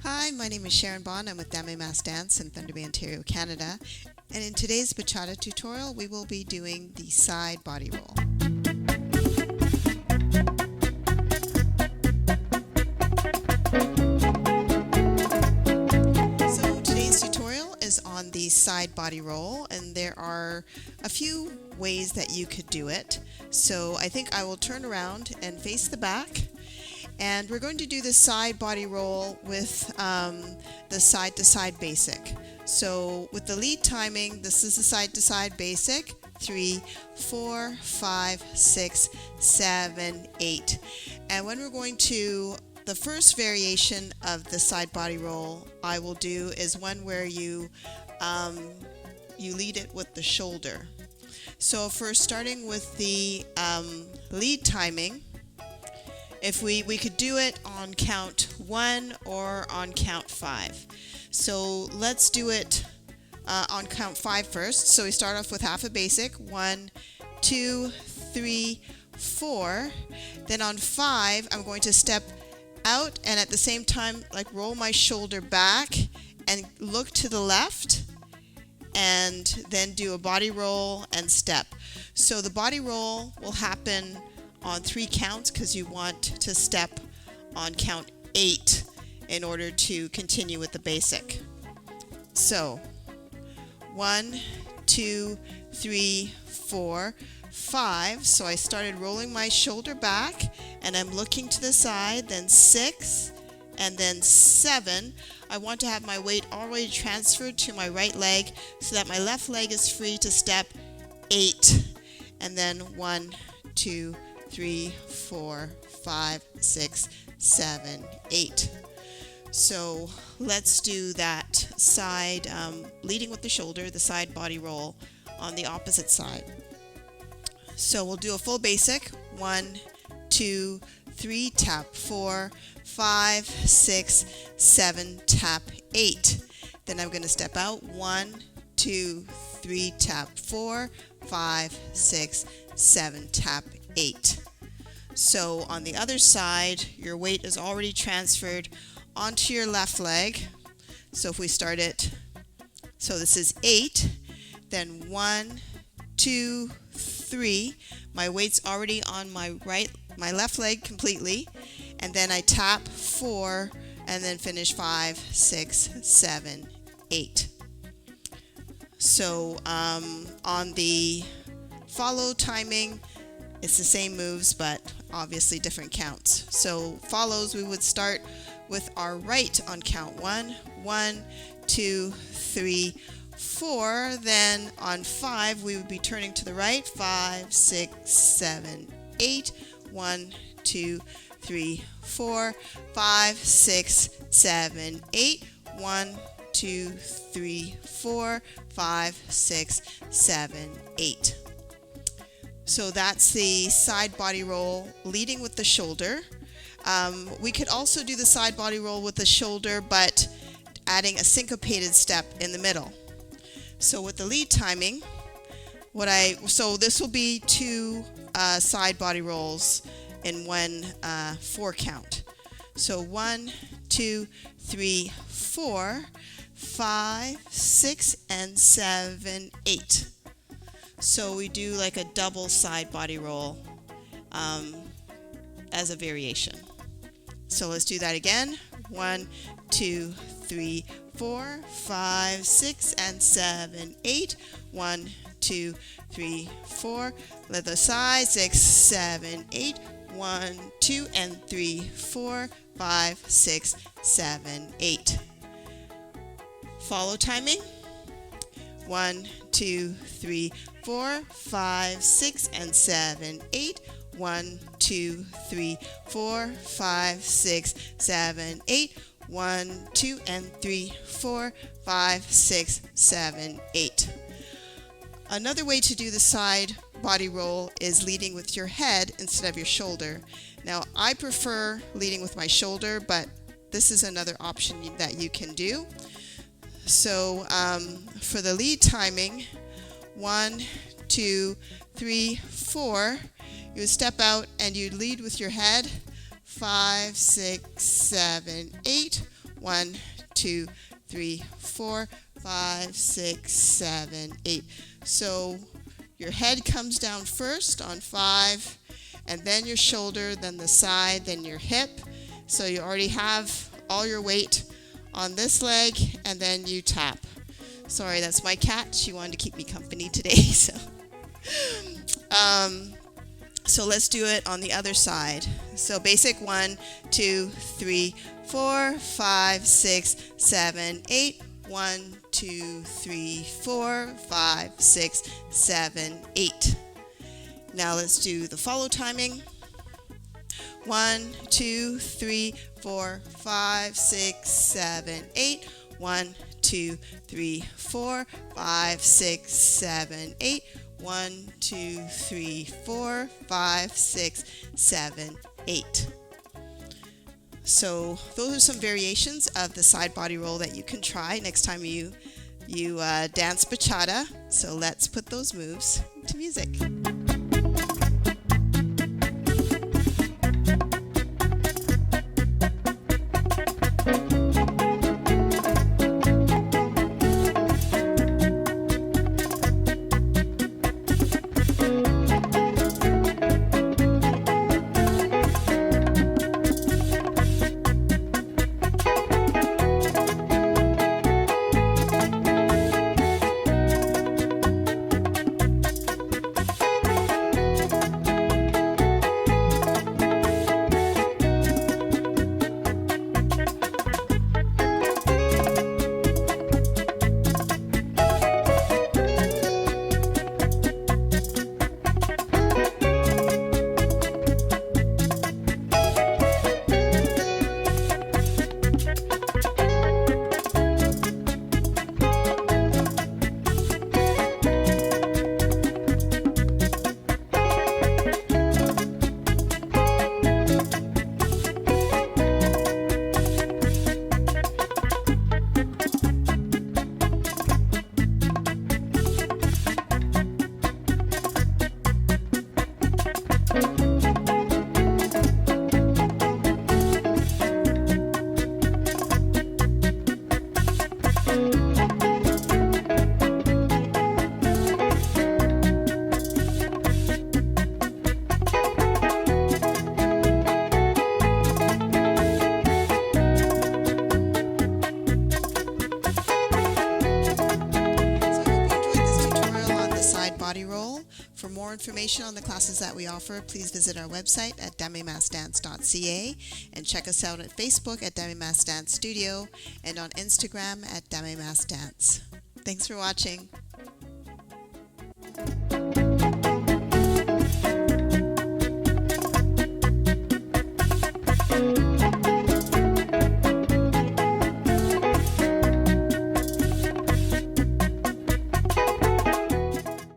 Hi, my name is Sharon Bond. I'm with Dame Mass Dance in Thunder Bay, Ontario, Canada. And in today's Bachata tutorial, we will be doing the side body roll. So today's tutorial is on the side body roll, and there are a few ways that you could do it. So I think I will turn around and face the back. And we're going to do the side body roll with the side to side basic. So with the lead timing, this is the side to side basic. 3, 4, 5, 6, 7, 8. And when we're going to the first variation of the side body roll I will do is one where you lead it with the shoulder. So if we're starting with the lead timing, if we could do it on count 1 or on count 5. So let's do it on count 5 first. So we start off with half a basic. 1, 2, 3, 4. Then on 5, I'm going to step out and at the same time like roll my shoulder back and look to the left and then do a body roll and step. So the body roll will happen on 3 counts because you want to step on count 8 in order to continue with the basic. So 1, 2, 3, 4, 5. So I started rolling my shoulder back and I'm looking to the side, then 6 and then 7. I want to have my weight already transferred to my right leg so that my left leg is free to step 8. And then 1, 2, 3, 4, 5, 6, 7, 8. So let's do that side, leading with the shoulder, the side body roll on the opposite side. So we'll do a full basic. 1, 2, 3, tap 4, 5, 6, 7, tap 8. Then I'm going to step out. 1, 2, 3, tap 4, 5, 6, 7, tap 8. So on the other side, your weight is already transferred onto your left leg. So if we start it, so this is 8, then 1, 2, 3. My weight's already on my left leg completely, and then I tap 4, and then finish 5, 6, 7, 8. So on the follow timing, it's the same moves, but obviously different counts. So follows, we would start with our right on count 1, 1, 2, 3, 4. Then on 5, we would be turning to the right. 5, 6, 7, 8. 1, 2, 3, 4, 5, 6, 7, 8. 1, 2, 3, 4, 5, 6, 7, 8. So that's the side body roll leading with the shoulder. We could also do the side body roll with the shoulder but adding a syncopated step in the middle. So with the lead timing, so this will be 2 side body rolls in one 4 count. So 1, 2, 3, 4, 5, 6, and 7, 8. So we do like a double side body roll as a variation. So let's do that again. 1, 2, 3, 4, 5, 6, and 7, 8. 1, 2, 3, 4. Let the side. 6, 7, 8. 1, 2, and 3, 4, 5, 6, 7, 8. Follow timing. 1, 2, 3, 4, 5, 6, and 7, 8. 1, 2, 3, 4, 5, 6, 7, 8. 1, 2, and 3, 4, 5, 6, 7, 8. Another way to do the side body roll is leading with your head instead of your shoulder. Now, I prefer leading with my shoulder, but this is another option that you can do. So for the lead timing, 1, 2, 3, 4, you would step out and you lead with your head. 5, 6, 7, 8. 1, 2, 3, 4, 5, 6, 7, 8. So your head comes down first on 5, and then your shoulder, then the side, then your hip. So you already have all your weight on this leg, and then you tap. Sorry, that's my cat. She wanted to keep me company today. So let's do it on the other side. So basic 1, 2, 3, 4, 5, 6, 7, 8. 1, 2, 3, 4, 5, 6, 7, 8. Now let's do the follow timing. 1, 2, 3, 4, 5, 6, 7, 8. 1, 2, 3, 4, 5, 6, 7, 8. 1, 2, 3, 4, 5, 6, 7, 8. So those are some variations of the side body roll that you can try next time you dance bachata. So let's put those moves to music. Body roll. For more information on the classes that we offer, please visit our website at damimasdance.ca and check us out at Facebook at Damimas Dance Studio and on Instagram at Damimas Dance. Thanks for watching.